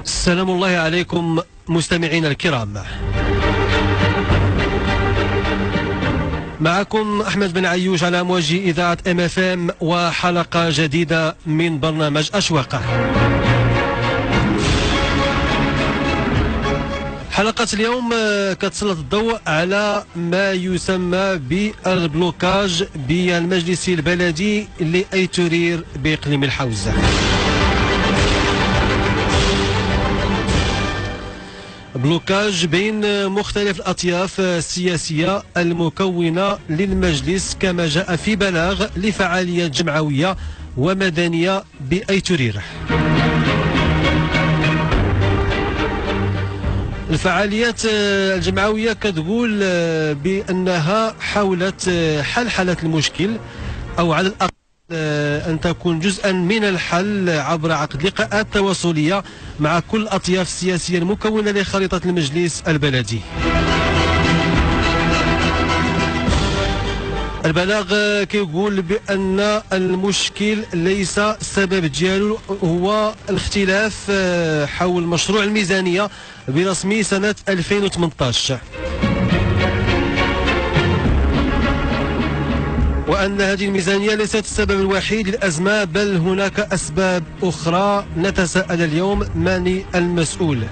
سلام الله عليكم مستمعينا الكرام. معكم أحمد بن عيوش على أمواج إذاعة MFM وحلقة جديدة من برنامج أشواق. حلقة اليوم كتسلط الضوء على ما يسمى بالبلوكاج بالمجلس البلدي لأيتورير بإقليم الحوزة. بلوكاج بين مختلف الأطياف السياسية المكونة للمجلس كما جاء في بلاغ لفعاليات جمعوية ومدنية بأيتورير. الفعاليات الجمعوية كتقول بأنها حاولت حل المشكل أو على الأقل أن تكون جزءا من الحل عبر عقد لقاءات تواصلية مع كل الأطياف السياسية المكونة لخريطة المجلس البلدي. البلاغ كيقول بأن المشكل ليس السبب ديالو هو الاختلاف حول مشروع الميزانية برسمي سنة 2018، وأن هذه الميزانية ليست السبب الوحيد للأزمة، بل هناك أسباب أخرى نتساءل اليوم من المسؤول.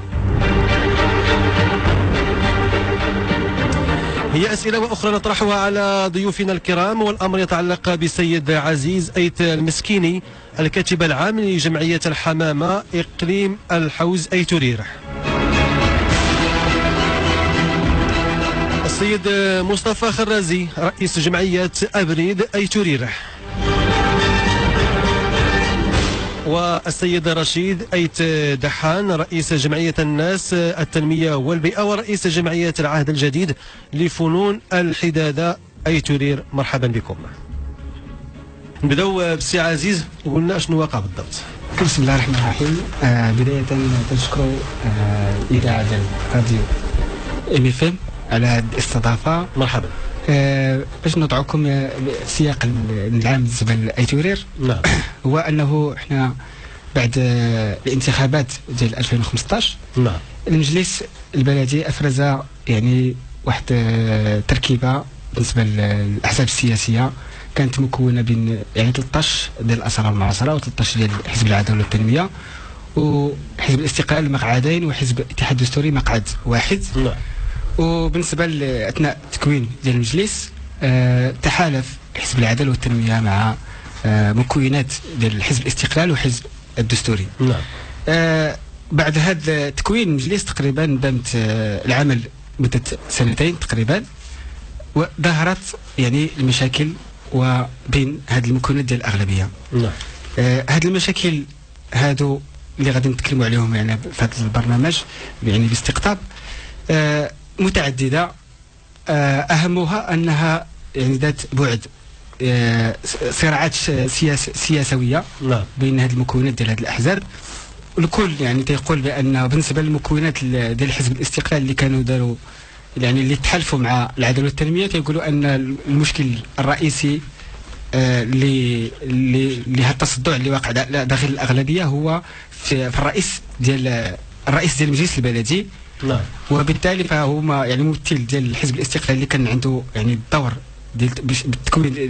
هي أسئلة وأخرى نطرحها على ضيوفنا الكرام، والأمر يتعلق بالسيد عزيز أيت المسكيني الكاتب العام لجمعية الحمامة إقليم الحوز أيتورير، السيد مصطفى خرازي رئيس جمعية أبريد أيتورير، والسيد رشيد أيت دحان رئيس جمعية الناس التنمية والبيئة ورئيس جمعية العهد الجديد لفنون الحدادة أيتورير. مرحبا بكم. نبداو بالسي عزيز، قلنا شنو واقع بالضبط. بسم الله الرحمن الرحيم. بداية تنشكر إذاعة راديو MFM على هذه الاستضافة. مرحبا. باش نوضعكم سياق العام بالنسبه لايتورير. نعم. هو انه احنا بعد الانتخابات ديال 2015 نعم المجلس البلدي افرز يعني واحد تركيبه بالنسبه للاحزاب السياسيه كانت مكونه بين يعني 13 ديال الاسرى والمعاصره و13 ديال حزب العداله والتنميه وحزب الاستقلال مقعدين وحزب الاتحاد الدستوري مقعد واحد. نعم. وبالنسبه اثناء التكوين ديال المجلس تحالف حزب العداله والتنميه مع مكونات ديال حزب الاستقلال وحزب الدستوري. نعم. بعد هذا تكوين المجلس تقريبا بامت العمل مده سنتين تقريبا، وظهرت يعني المشاكل وبين هذه المكونات ديال الاغلبيه. نعم. هذه المشاكل هادو اللي غادي نتكلموا عليهم يعني في هذا البرنامج يعني باستقطاب متعددة، أهمها أنها يعني ذات بعد صراعات سياسوية. نعم. بين هذه المكونات ديال هذه الأحزاب. الكل يعني تيقول بأن بالنسبة للمكونات ديال حزب الاستقلال اللي كانوا داروا يعني اللي تحالفوا مع العداله والتنميه تيقولوا أن المشكل الرئيسي اللي هذا التصدع اللي واقع داخل الأغلبية هو في الرئيس ديال المجلس البلدي. نعم. وبالتالي فهو يعني ممثل ديال الحزب الاستقلالي اللي كان عنده يعني الدور ديال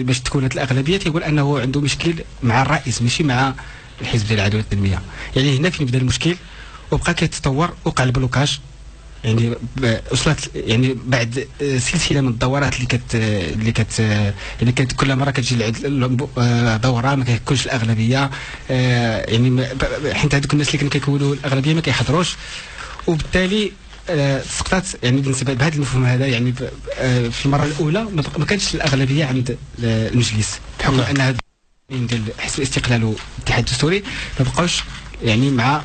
باش تكونت الاغلبيه تيقول انه عنده مشكل مع الرئيس ماشي مع الحزب ديال العداله والتنميه. يعني هنا فين بدا المشكل وبقى كيتطور، وقع البلوكاج يعني وصلت يعني بعد سلسله من الدورات اللي كانت كل مره كتجي دوره ما كيكونش الاغلبيه، يعني حيت هذوك الناس اللي كانوا كيكونوا الاغلبيه ما كيحضروش، وبالتالي سقطت يعني بالنسبه بهذا المفهوم هذا يعني في المره الاولى ما كانتش الاغلبيه عند المجلس بحكم ان ديال حزب الاستقلال والاتحاد الدستوري ما بقاوش يعني مع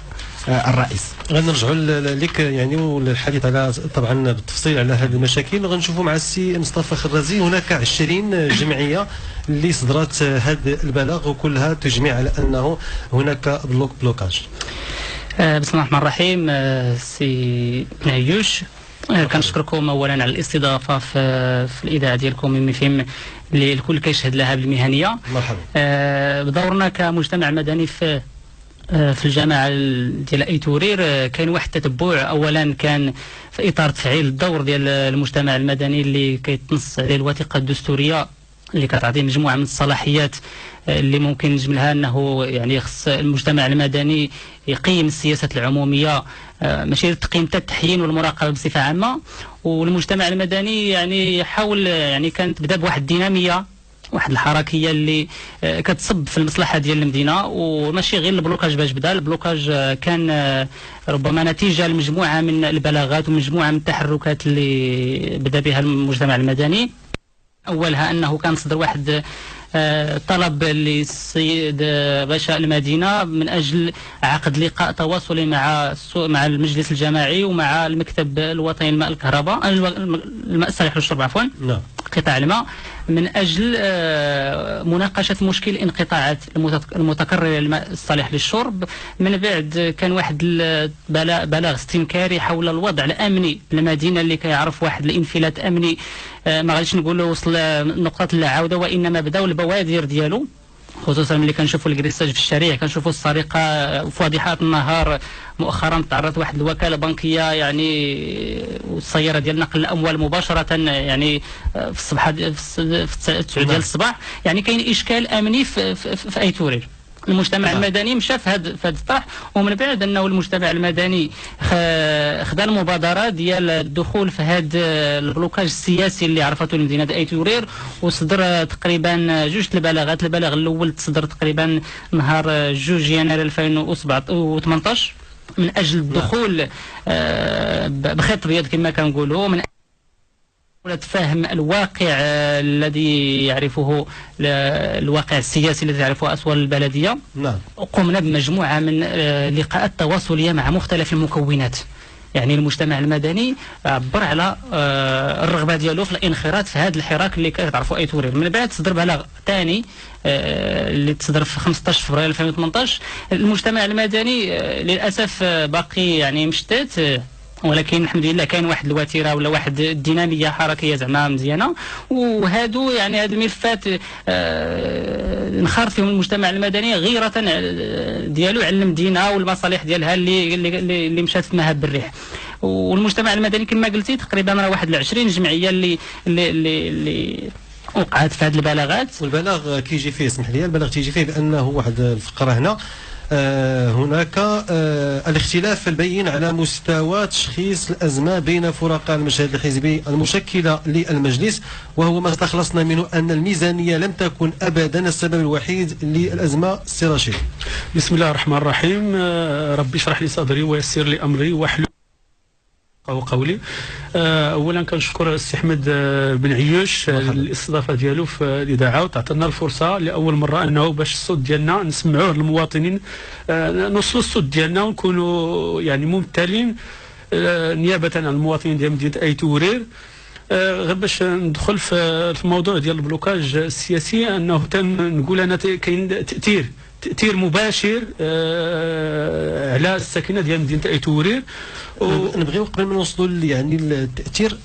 الرئيس. غنرجعوا لك يعني والحديث على طبعا بالتفصيل على هذه المشاكل. غنشوفوا مع السي مصطفى خرازي هناك 20 جمعيه اللي صدرت هذا البلاغ وكلها تجمع على انه هناك بلوكاج. بسم الله الرحمن الرحيم. سي نعيوش، كنشكركم اولا على الاستضافه في الاذاعه ديالكم MFM اللي الكل كيشهد لها بالمهنيه. مرحبا. بدورنا كمجتمع مدني في في الجماعه ديال ايتورير كاين واحد التتبع. اولا كان في اطار تفعيل الدور ديال المجتمع المدني اللي كيتنص عليه الوثيقه الدستوريه اللي كتعطي مجموعه من الصلاحيات اللي ممكن نجملها انه يعني خص المجتمع المدني يقيم السياسات العموميه، ماشي التقييم حتى التحيين والمراقبه بصفه عامه. والمجتمع المدني يعني حاول، يعني كانت بدا بواحد الديناميه، واحد الحركيه اللي كتصب في المصلحه ديال المدينه، وماشي غير البلوكاج باش بدا. البلوكاج كان ربما نتيجه لمجموعه من البلاغات ومجموعه من التحركات اللي بدا بها المجتمع المدني. اولها انه كان صدر واحد طلب للسيد باشا المدينه من اجل عقد لقاء تواصلي مع المجلس الجماعي ومع المكتب الوطني للماء الكهرباء الماء الصالح للشرب عفوا، نعم، قطاع الماء، من اجل مناقشه مشكل انقطاعات المتكرره للماء الصالح للشرب. من بعد كان واحد بلاغ استنكاري حول الوضع الامني للمدينه اللي كيعرف واحد الانفلات امني، ما غاديش نقولوا وصل نقطه اللا عوده، وانما بداو البوادر ديالو، خصوصا ملي كنشوفوا الكريساج في الشارع، كنشوفوا السرقه في واضحات النهار. مؤخرا تعرضت واحد الوكاله بنكيه يعني والسياره ديال نقل الاموال مباشره يعني في الصباح في 9 ديال الصباح. يعني كاين اشكال امني في ايتورير. المجتمع المدني مشى في هذا الطرح، ومن بعد انه المجتمع المدني خدا المبادره ديال الدخول في هذا البلوكاج السياسي اللي عرفته المدينه ايتورير، وصدر تقريبا جوج البلاغات. البلاغ الاول تصدر تقريبا نهار 2 يناير 2018 من اجل الدخول بخيط بيض كما كنقولوا، من تفهم الواقع الذي يعرفه الواقع السياسي الذي يعرفه أسوار البلدية. نعم. قمنا بمجموعة من لقاءات تواصلية مع مختلف المكونات. يعني المجتمع المدني عبر على الرغبة ديالو في الانخراط في هذا الحراك اللي كتعرفوا ايتورير. من بعد صدر بلاغ ثاني اللي تصدر في 15 فبراير 2018. المجتمع المدني للأسف باقي يعني مشتت، ولكن الحمد لله كاين واحد الوتيره ولا واحد الديناميه حركيه زعما مزيانه. وهادو يعني هاد الملفات انخرط فيهم المجتمع المدني غيره ديالو على المدينه والمصالح ديالها اللي مشات في مهب الريح. والمجتمع المدني كما قلتي تقريبا راه واحد 20 جمعيه اللي وقعت في هذه البلاغات. والبلاغ كيجي فيه، اسمح لي، البلاغ تيجي فيه بانه واحد الفقره هنا هناك الاختلاف البين على مستوى تشخيص الأزمة بين فرقاء المشهد الحزبي المشكلة للمجلس، وهو ما استخلصنا منه أن الميزانية لم تكن أبدا السبب الوحيد للأزمة. سي رشيد. بسم الله الرحمن الرحيم. ربي اشرح لي صدري ويسر لي أمري واحلل قولي. اولا كنشكر السي احمد بن عيوش الاستضافه ديالو في الاذاعه، وتعطينا الفرصه لاول مره انه باش الصوت ديالنا نسمعوه للمواطنين، نوصلوا الصوت ديالنا ونكونوا يعني ممثلين نيابه عن المواطنين ديال مدينه ايتورير. غير باش ندخل في الموضوع ديال البلوكاج السياسي، انه تنقول انا كاين تأثير مباشر على الساكنه ديال مدينه ايتورير. نبغيو قبل ما نوصلوا يعني التاثير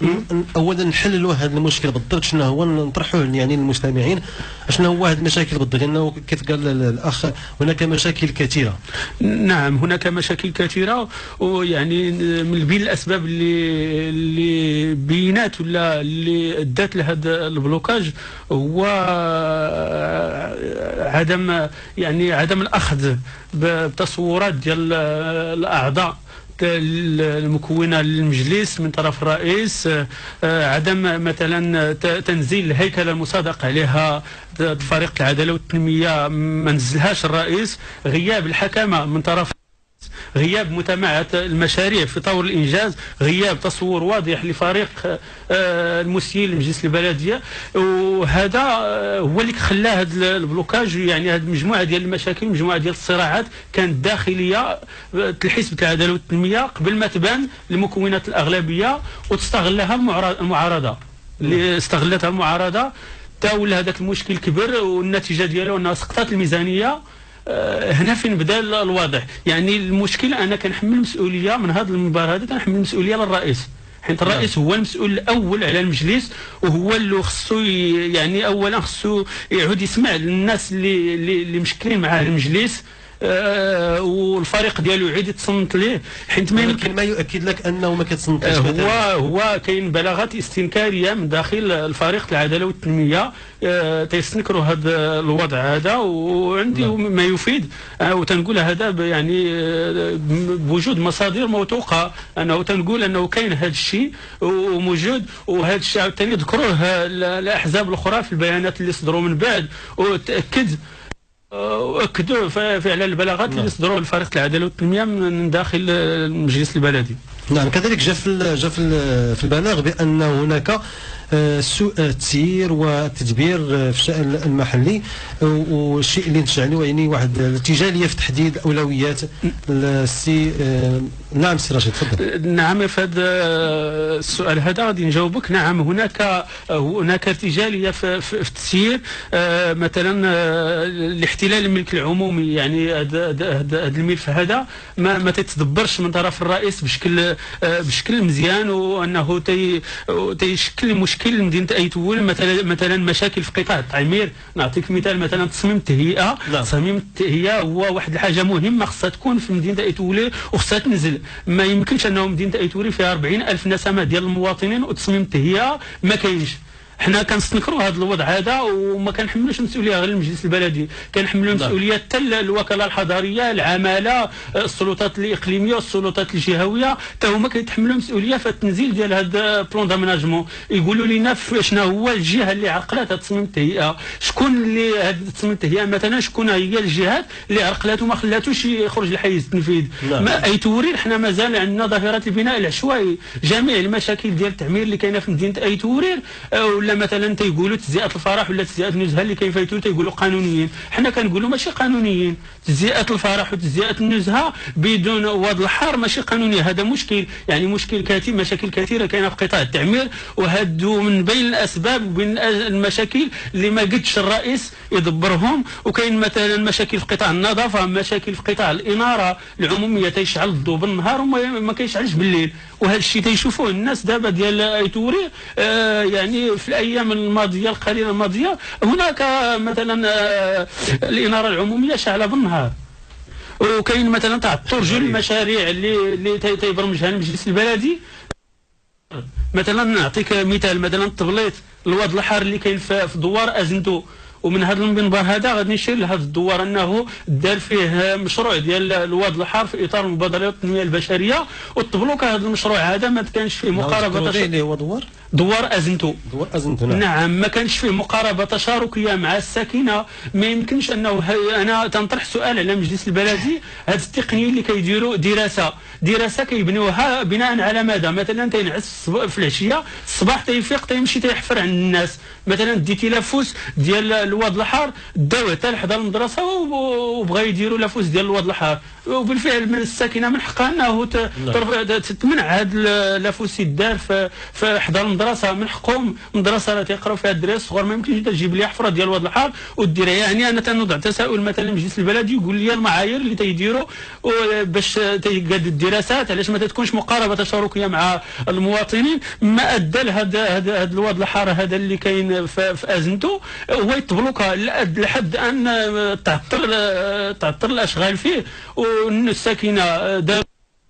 اولا نحللوا هذا المشكل بالضبط شنو هو، نطرحوه يعني للمستمعين شنو هو هذه المشاكل بالضبط، لانه كيف قال الاخ هناك مشاكل كثيره. نعم هناك مشاكل كثيره، ويعني من بين الاسباب اللي بينات ولا اللي ادت لهذا البلوكاج هو عدم الاخذ بتصورات ديال الاعضاء المكونه للمجلس من طرف الرئيس، عدم مثلا تنزيل الهيكله المصادق عليها فريق العداله والتنميه ما نزلهاش الرئيس، غياب الحكمه من طرف، غياب متابعة المشاريع في طور الإنجاز، غياب تصور واضح لفريق المسير لمجلس البلدية. وهذا هو اللي خلى هذا البلوكاج، يعني هذه المجموعة ديال المشاكل، مجموعة ديال الصراعات كانت داخلية الحزب العدالة والتنمية قبل ما تبان لمكونات الأغلبية وتستغلها المعارضة. اللي استغلتها المعارضة تا ولا هذاك المشكل كبر، والنتيجة ديالو أنها سقطت الميزانية. هنا فين بدا الواضح، يعني المشكل انا كنحمل المسؤوليه من هذه المباراه هذه، كنحمل المسؤوليه للرئيس، حيت الرئيس هو المسؤول الاول على المجلس، وهو اللي خصو يعني اولا خصو يعود يسمع للناس اللي مشكلين مع المجلس، والفريق ديالو يعيد يتصنت ليه، حيت ما يمكن ما يؤكد لك انه ما كتصنتش. هو كاين بلاغات استنكاريه من داخل الفريق العداله والتنميه تيستنكروا هذا الوضع هذا، وعندي ما يفيد وتنقول هذا يعني بوجود مصادر موثوقه، انه تنقول انه كاين هذا الشيء وموجود، وهذا الشيء عاوتاني ذكروه الاحزاب الاخرى في البيانات اللي صدروا من بعد، واكدوا فعلا البلاغات اللي صدروا الفريق العداله والتنميه من داخل المجلس البلدي. نعم، كذلك جاء في البلاغ بان هناك سوء تسيير وتدبير في الشأن المحلي، والشيء اللي نشجع له يعني واحد الاتجاهيه في تحديد اولويات السي. نعم سي رشيد تفضل. نعم، في هذا السؤال هذا غادي نجاوبك. نعم، هناك ارتجاليه في التسيير، مثلا الاحتلال الملك العمومي، يعني هذا الملف هذا ما تتدبرش من طرف الرئيس بشكل مزيان، وانه تيشكل مشكل لمدينه ايتول. مثلا مشاكل في قطاع التعمير، نعطيك مثال، مثلا تصميم التهيئه. تصميم التهيئه هو واحد الحاجه مهمه خصها تكون في مدينه ايتول وخصها تنزل. ما يمكنش انه مدينه ايتول فيها 40,000 نسمه ديال المواطنين وتصميم التهيئه ما كاينش. حنا كنستنكروا هذا الوضع هذا، وما كنحملوش مسؤوليه غير المجلس البلدي، كنحملوا مسؤوليه حتى الوكاله الحضريه، العماله، السلطات الاقليميه والسلطات الجهويه، حتى هما كيتحملوا مسؤوليه في التنزيل ديال هذا بلون دامناجمون. يقولوا لنا شنو هو الجهه اللي عرقلات هذا تصميم التهيئه، شكون اللي هذا تصميم التهيئه مثلا، شكون هي الجهات اللي عرقلات وما خلاتوش يخرج لحيز التنفيذ. ما ايتورير حنا مازال عندنا ظاهره البناء العشوائي، جميع المشاكل ديال التعمير اللي كاينه في مدينه ايتورير، ولا مثلا تيقولوا تجزئه الفرح ولا تجزئه النزهه اللي كاين فايتو تيقولوا قانونيين، حنا كنقولوا ماشي قانونيين. تجزئه الفرح وتجزئه النزهه بدون واد الحار ماشي قانونيه، هذا مشكل، يعني مشكل كثير، مشاكل كثيره كاينه في قطاع التعمير، وهادو من بين الاسباب وبين المشاكل اللي ما قدش الرئيس يدبرهم. وكاين مثلا مشاكل في قطاع النظافه، مشاكل في قطاع الاناره العموميه، تيشعل الضوء بالنهار وما كيشعلش بالليل، وهذا الشيء تيشوفوه الناس دابا ديال ايتوري. يعني في الايام الماضيه القليله الماضيه هناك مثلا الاناره العموميه شاعله بالنهار، وكاين مثلا تعطل جل المشاريع اللي تيبرمجها المجلس البلدي. مثلا نعطيك مثال، مثلا التبليط الواد الحار اللي كاين في دوار ازنتو، ومن هذا المنبر هذا غادي نشير لهذا الدوار انه دار فيه مشروع ديال الواد الحار في اطار المبادره التنميه البشريه، والتبلوك هذا المشروع هذا ما كانش فيه مقاربه اللي هو دوار ازنتو. نعم، ما كانش فيه مقاربه تشاركيه مع الساكنه. ما يمكنش انه انا تنطرح سؤال على مجلس البلدي، هذه التقنيه اللي كيديروا دراسه كيبنيوها بناء على ماذا؟ مثلا تينعس في العشيه، الصباح تيفيق تيمشي تيحفر عند الناس، مثلا ديتي لافوس ديال الواد الحار داوه حتى لحدا المدرسه وبغا يديروا لافوس ديال الواد الحار، وبالفعل من الساكنه من حقها انه تمنع هذا لافوس يدار في حدا المدرسه، من حقهم مدرسه راه تيقراو فيها الدراري الصغار، ما يمكنش تجيب لي حفره ديال الواد الحار وديرها. يعني انا تنوضع تساؤل مثلا المجلس البلدي يقول لي المعايير اللي تيديروا باش تيقاد الدراسات، علاش ما تكونش مقاربه تشاركيه مع المواطنين؟ ما ادى لهذا الواد الحار هذا اللي كاين في ازنتو هو يطبلوكا لحد ان تعطل الاشغال فيه، والساكنه داروا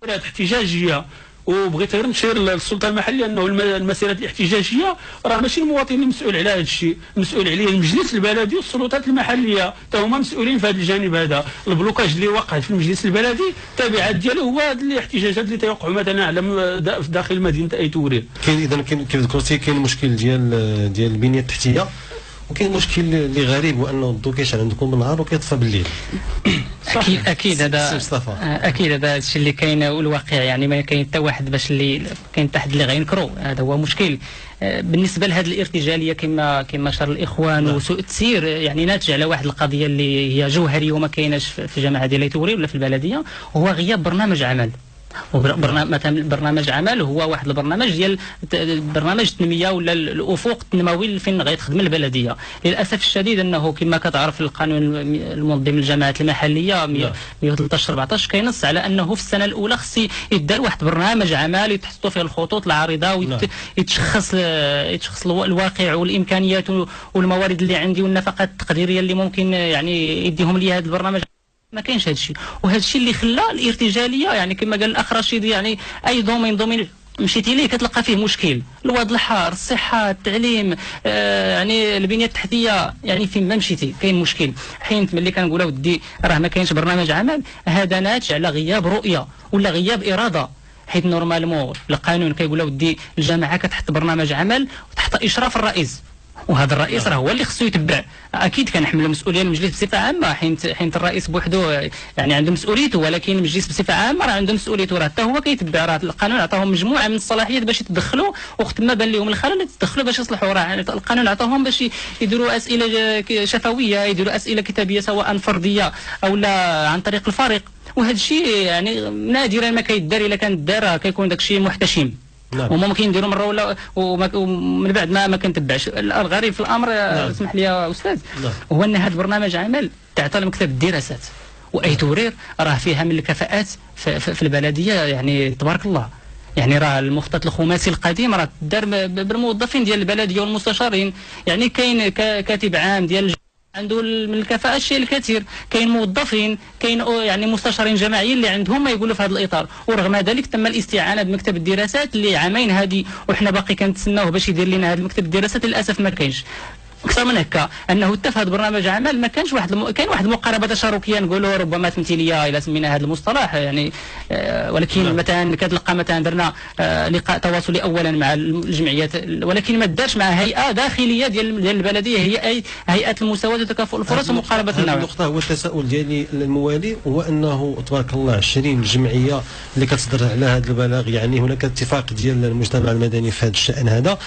احتجاجيه. وبغيت غير نشير للسلطه المحليه انه المسيرات الاحتجاجيه راه ماشي المواطنين المسؤول على هذا الشيء، المسؤول عليه المجلس البلدي والسلطات المحليه، حتى هما مسؤولين في هذا الجانب هذا. البلوكاج اللي وقع في المجلس البلدي التبعات ديالو هو هذه الاحتجاجات اللي تيوقعوا مثلا على داخل مدينه ايتوري. كاين اذا كيف ذكرتي كاين مشكل ديال البنيه التحتيه، وكاين مشكل اللي غريب هو انه الضوء كيشعل عندكم بالنهار وكيطفى بالليل. اكيد هذا الشيء اللي كاين والواقع، يعني ما كاين حتى واحد باش اللي كاين حتى حد اللي غينكروا، هذا هو مشكل. بالنسبه لهذه الارتجاليه كما شر الاخوان وسوء التسيير، يعني ناتج على واحد القضيه اللي هي جوهريه وما كايناش في الجامعه ديال ايتوري ولا في البلديه، هو غياب برنامج عمل. مثلا برنامج عمل هو واحد البرنامج ديال برنامج التنميه ولا الافق التنموي اللي فين غيتخدم البلديه. للاسف الشديد انه كما كتعرف القانون المنظم للجامعات المحليه 113 14 كينص على انه في السنه الاولى خص يدار واحد برنامج عمل يتحطوا فيه الخطوط العريضه ويتشخص الواقع والامكانيات والموارد اللي عندي والنفقات التقديريه اللي ممكن يعني يديهم لي هذا البرنامج ما كاينش هذا الشيء، وهذا الشيء اللي خلى الارتجاليه يعني كما قال الاخ رشيد يعني اي دومين مشيتي ليه كتلقى فيه مشكل، الواد الحار، الصحه، التعليم، يعني البنيه التحتيه، يعني فين ما مشيتي كاين مشكل. حين ملي كنقولوا ودي راه ما كاينش برنامج عمل، هذا ناتج على غياب رؤيه ولا غياب اراده. حيت نورمالمون القانون كيقول ودي الجامعه كتحط برنامج عمل وتحت اشراف الرئيس، وهذا الرئيس راه هو اللي خصو يتبع. اكيد كنحملوا مسؤوليه المجلس بصفه عامه، حيت الرئيس بوحده يعني عنده مسؤوليته، ولكن المجلس بصفه عامه راه عنده مسؤوليته، راه حتى هو كيتبع. راه القانون عطاهم مجموعه من الصلاحيات باش يتدخلوا، وقت ما بان لهم الخلل يتدخلوا باش يصلحوا. راه القانون عطاهم باش يديروا اسئله شفويه، يديروا اسئله كتابيه سواء فرديه او لا عن طريق الفريق، وهذا الشيء يعني نادرا ما كيدار. الا كان دار كيكون داك الشيء محتشم. نعم. وممكن نديروا مره ولا ومن بعد ما كنتبعش. الغريب في الامر اسمح لي يا استاذ، هو ان هذا البرنامج عمل تعطى لمكتب الدراسات، واي تورير راه فيها من الكفاءات في البلديه يعني تبارك الله. يعني راه المخطط الخماسي القديم راه دار بالموظفين ديال البلديه والمستشارين. يعني كاين كاتب عام ديال عنده من الكفاءة الشيء الكثير، كاين موظفين، كاين يعني مستشارين جماعيين اللي عندهم ما يقولوا في هذا الاطار. ورغم ذلك تم الاستعانه بمكتب الدراسات اللي عامين هذه وحنا باقي كنتسناوه باش يدير لنا هذا المكتب الدراسات. للاسف ما كاينش. اكثر من هكا انه حتى في هذا برنامج عمل ما كانش كاين واحد المقاربه تشاركيه نقولوا ربما تمثيليه الى سمينا هذا المصطلح يعني. ولكن مثلا كتلقى مثلا درنا لقاء تواصلي اولا مع الجمعيات، ولكن ما دارش مع هيئه داخليه ديال البلديه، هي هيئه المساواه وتكافؤ الفرص ومقاربه النوع. النقطه هو التساؤل ديالي الموالي هو انه تبارك الله 20 جمعيه اللي كتصدر على هذا البلاغ، يعني هناك اتفاق ديال المجتمع المدني في هذا الشان هذا.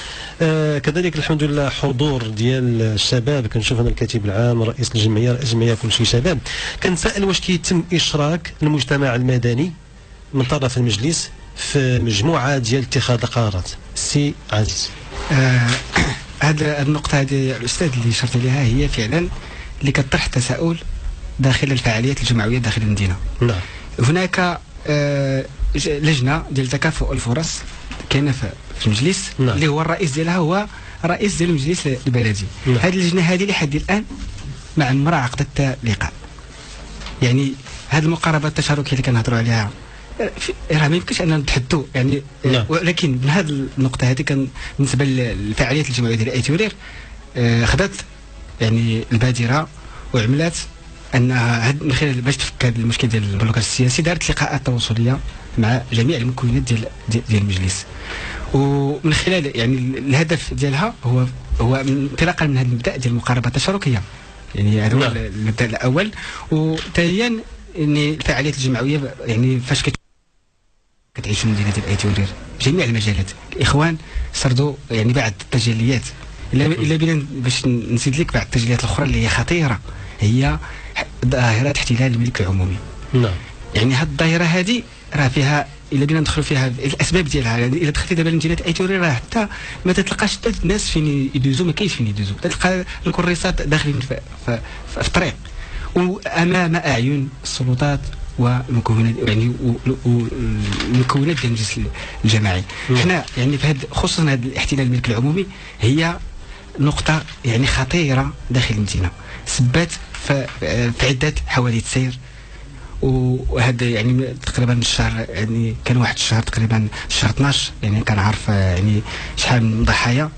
كذلك الحمد لله حضور ديال الشباب، كنشوف انا الكاتب العام، رئيس الجمعيه كل شيء شباب. كنسائل واش كيتم اشراك المجتمع المدني من طرف المجلس في مجموعه ديال اتخاذ القرارات؟ سي عزيز. هذه النقطه هذه الاستاذ اللي شرت عليها هي فعلا اللي كتطرح تساؤل داخل الفعاليات الجمعويه داخل المدينه. نعم. هناك لجنه ديال تكافؤ الفرص كاينه في المجلس. نعم. اللي هو الرئيس ديالها هو رئيس ديال المجلس البلدي. نعم. هذه اللجنه هذه لحد الان ما عمرها عقدت لقاء. يعني هذه المقاربه التشاركيه اللي كنهضروا عليها راه ما يمكنش اننا نتحدثوا يعني. نعم. ولكن من هذه النقطه هذه كان بالنسبه للفعاليات الجمعويه ديال ايتورير خدات يعني البادره وعملات انها من خلال باش تفك هذا المشكل ديال البلوكاج السياسي دارت لقاءات تواصليه مع جميع المكونات ديال المجلس. ومن خلال يعني الهدف ديالها هو انطلاقا من هذا المبدا ديال المقاربه التشاركيه. يعني هذا هو المبدا الاول. وثانيا يعني الفعاليات الجمعويه يعني فاش كتعيشوا المدينه ديال ايتورير بجميع المجالات، الاخوان سردوا يعني بعض التجليات الا بينا باش نزيد لك بعض التجليات الاخرى اللي هي خطيره، هي ظاهره احتلال الملك العمومي. نعم. يعني هذه الظاهره هذه راه فيها الا بينا ندخلوا فيها الاسباب ديالها. يعني الا دخلتي دابا لمدينه ايتورير راه حتى ما تتلقاش حتى الناس فين يدوزوا، ما كاينش فين يدوزوا، تلقى الكريسات داخلين في الطريق وامام اعين السلطات والمكونات يعني والمكونات ديال المجلس الجماعي. حنا يعني في هذا خصوصا هذا الاحتلال الملك العمومي هي نقطه يعني خطيره داخل المدينه، سبات في عده حوادث سير. وهذا يعني تقريبا الشهر يعني كان واحد الشهر تقريبا شهر 12 يعني كنعرف يعني شحال من ضحايا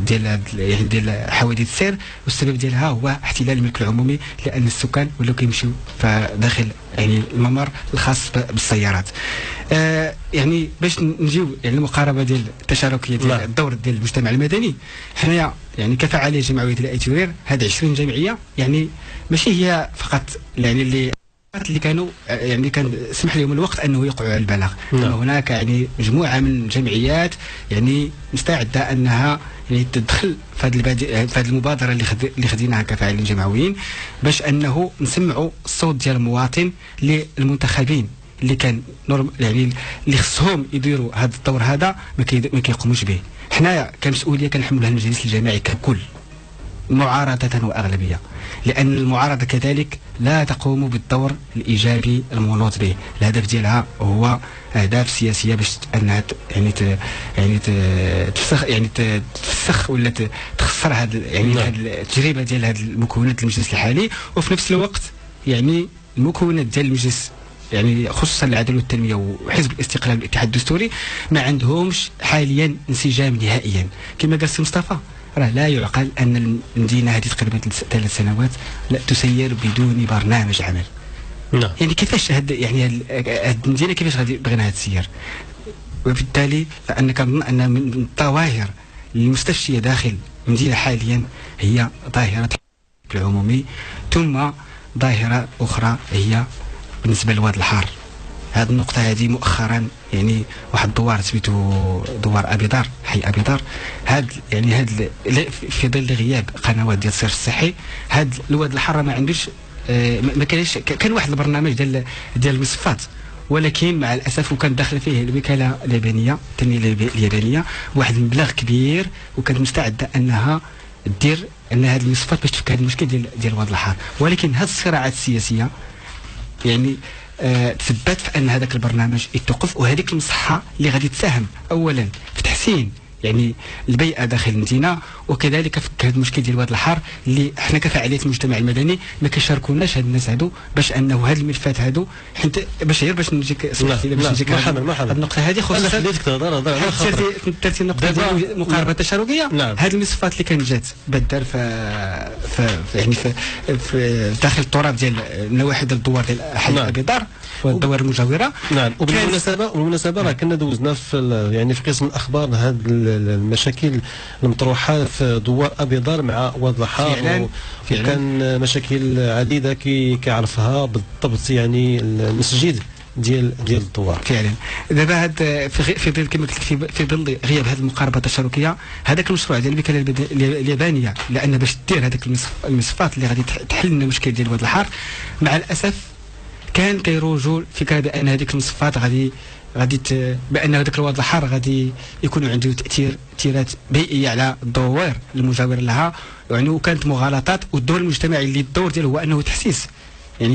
ديال يعني ديال حوادث السير، والسبب ديالها هو احتلال الملك العمومي، لان السكان ولاو كيمشيو داخل يعني الممر الخاص بالسيارات. يعني باش نجيو يعني المقاربه ديال التشاركيه ديال الدور ديال المجتمع المدني، حنايا يعني كفعاليه جمعويه الايتورير هاد 20 جمعيه يعني ماشي هي فقط يعني اللي كانوا يعني كان سمح لهم الوقت انه يوقعوا على البلاغ. هناك يعني مجموعه من الجمعيات يعني مستعده انها يعني تدخل في هذه المبادره اللي خديناها كفاعلين جمعويين باش انه نسمعوا الصوت ديال المواطن للمنتخبين اللي كان يعني اللي خصهم يديروا هذا الدور هذا ما كيقوموش به. حنايا كمسؤوليه كنحملوها المجلس الجماعي ككل معارضة وأغلبية، لأن المعارضة كذلك لا تقوم بالدور الإيجابي المنوط به. الهدف ديالها هو أهداف سياسية باش أنها يعني تفسخ ولا تخسر هذا يعني هذه التجربة ديال هذه المكونات المجلس الحالي، وفي نفس الوقت يعني المكونات ديال المجلس يعني خصوصا العداله والتنميه وحزب الاستقلال والاتحاد الدستوري ما عندهمش حاليا انسجام نهائيا. كما قال سي مصطفى راه لا يعقل ان المدينه هذه تقريبا 3 سنوات لا تسير بدون برنامج عمل. نعم. يعني كيفاش يعني هاد المدينه كيفاش غادي بغيناها تسير؟ وبالتالي فان كنظن ان من الظواهر المستفشيه داخل المدينه حاليا هي ظاهره العمومي، ثم ظاهره اخرى هي بالنسبه للواد الحار. هذه النقطه هذه مؤخرا يعني واحد الدوار سميتو دوار ابيضار، حي ابيضار، هاد في ظل غياب قنوات ديال الصرف الصحي، هاد الواد الحار ما عندوش ما كانش كان واحد البرنامج ديال المصفات، ولكن مع الاسف وكان داخل فيه الوكاله اليابانيه التنميه اليابانيه واحد المبلغ كبير، وكانت مستعده انها دير ان هذه المصفات باش تفك هذا المشكل ديال واد الحار. ولكن هذه الصراعات السياسيه يعني تثبت في ان هذاك البرنامج يتوقف، وهذيك المصحه اللي غادي تساهم اولا في تحسين يعني البيئه داخل المدينه، وكذلك فك هذا المشكل ديال واد الحار اللي حنا كفعاليه المجتمع المدني ما كيشاركوناش هاد الناس هادو باش انه هاد الملفات هادو حيت باش نجيك هاد النقطه هذه خصوصا خليتك تهضر درتي النقطه ديال المقاربه التشاركيه. هاد المصفات اللي كانت جات بدار في داخل التراب ديال النواحي ديال الدوار ديال حي ابيضار والدوار المجاوره. نعم. وبالمناسبه راه كنا دوزنا في قسم الاخبار هاد المشاكل المطروحه في دوار ابيضار مع واد الحار، وكان مشاكل عديده كيعرفها بالضبط يعني المسجد ديال الدوار. فعلا دابا هاد في ظل كما قلت لك في ظل غياب هذه المقاربه التشاركيه، هذاك المشروع ديال الوكاله اليابانيه لان باش دير هذاك المصفات اللي غادي تحل لنا المشكل ديال واد الحار، مع الاسف كان كيروجوا الفكره بان هذيك المصفات غادي بان هذاك الواد الحار غادي يكون عنده تاثيرات بيئيه على الدوار المجاوره لها، يعني وكانت مغالطات. والدور المجتمعي اللي الدور ديالو هو انه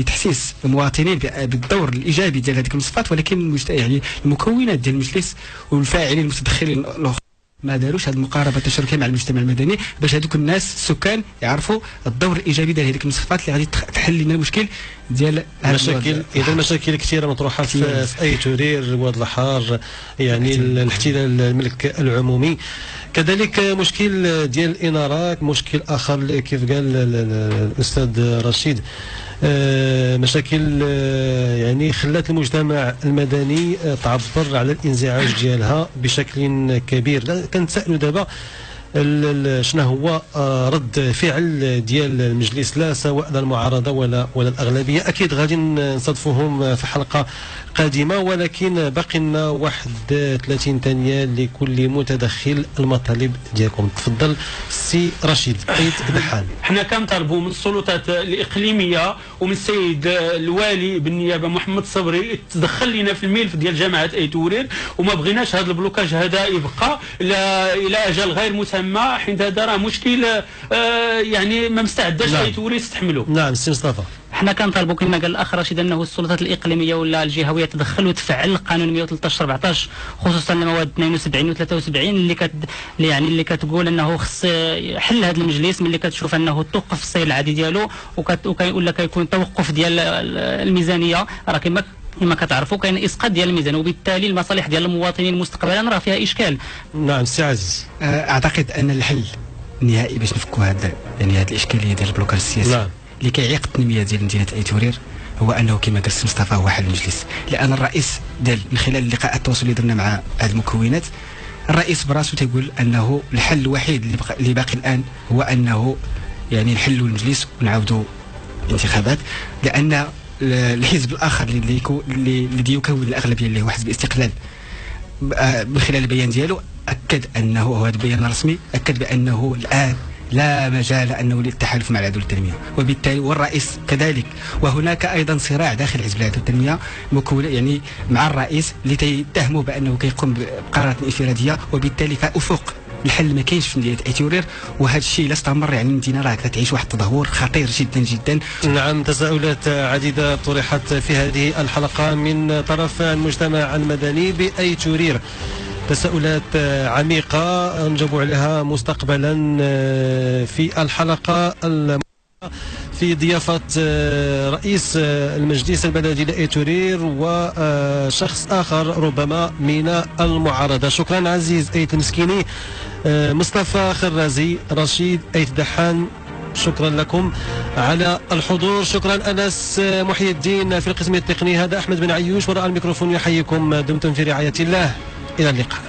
تحسيس المواطنين بالدور الايجابي ديال هذيك المصفات، ولكن يعني المكونات ديال المجلس والفاعلين المتدخلين ما داروش هذه المقاربه التشاركيه مع المجتمع المدني باش هذوك الناس السكان يعرفوا الدور الايجابي ديال هذيك المصفات اللي غادي تحل لنا المشكل ديال المشاكل. اذا مشاكل كثيره مطروحه في اي تورير واد الحار، يعني الاحتلال الملك العمومي، كذلك مشكل ديال الاناره، مشكل اخر كيف قال الاستاذ رشيد، مشاكل يعني خلات المجتمع المدني تعبر على الانزعاج ديالها بشكل كبير. كنتسائلوا دابا شنو هو رد فعل ديال المجلس، لا سواء المعارضه ولا الاغلبيه. اكيد غادي نصادفوهم في حلقه قادمه، ولكن باقي لنا 31 ثانيه لكل متدخل. المطالب ديالكم تفضل سي رشيد ايت دحان. حنا كنطالبوا من السلطات الاقليميه ومن السيد الوالي بالنيابه محمد صبري تدخل لنا في الملف ديال جامعه اي تورير، وما بغيناش هذا البلوكاج هذا يبقى الى اجل غير مسمى، حيت هذا راه مشكل يعني ما مستعداش اي تورير يستحملوا. نعم سي مصطفى. حنا كنطالبوا كما قال الاخ رشيد انه السلطات الاقليميه ولا الجهويه تدخل وتفعل القانون 113 14 خصوصا المواد 72 و 73 اللي كتقول انه خص يحل هذا المجلس ملي كتشوف انه توقف السير العادي ديالو، ولا كيكون توقف ديال الميزانيه. راه كما كتعرفوا كاين اسقاط ديال الميزان، وبالتالي المصالح ديال المواطنين مستقبلا راه فيها اشكال. نعم سي عزيز. اعتقد ان الحل النهائي باش نفكوا هذه الاشكاليه ديال البلوكاج السياسي، نعم، اللي كيعيق التنميه ديال مدينه اي تورير، هو انه كما قال مصطفى هو حل المجلس. لان الرئيس ديال من خلال اللقاءات التواصل اللي درنا مع هذه المكونات، الرئيس براسو تيقول انه الحل الوحيد اللي باقي الان هو انه يعني نحلوا المجلس ونعاودوا انتخابات، لان الحزب الاخر اللي يكون الاغلبيه اللي هو حزب الاستقلال من خلال البيان ديالو اكد انه هذا بيان رسمي اكد بانه الان لا مجال انه للتحالف مع العدو والتنميه، وبالتالي والرئيس كذلك. وهناك ايضا صراع داخل حزب العدو والتنميه مكون يعني مع الرئيس اللي تيتهموا بانه كيقوم بقرارات انفراديه، وبالتالي فافق الحل ما كاينش في مدينه اي تورير. وهذا الشيء لا استمر يعني المدينه راه كتعيش واحد التدهور خطير جدا جدا. نعم، تساؤلات عديده طرحت في هذه الحلقه من طرف المجتمع المدني باي تورير، تساؤلات عميقه نجاوب عليها مستقبلا في الحلقه في ضيافة رئيس المجلس البلدي لإيتورير وشخص آخر ربما من المعارضة. شكرا عزيز أيت المسكيني، مصطفى خرازي، رشيد أيت دحان، شكرا لكم على الحضور. شكرا أنس محي الدين في القسم التقني. هذا أحمد بن عيوش وراء الميكروفون يحييكم. دمتم في رعاية الله، إلى اللقاء.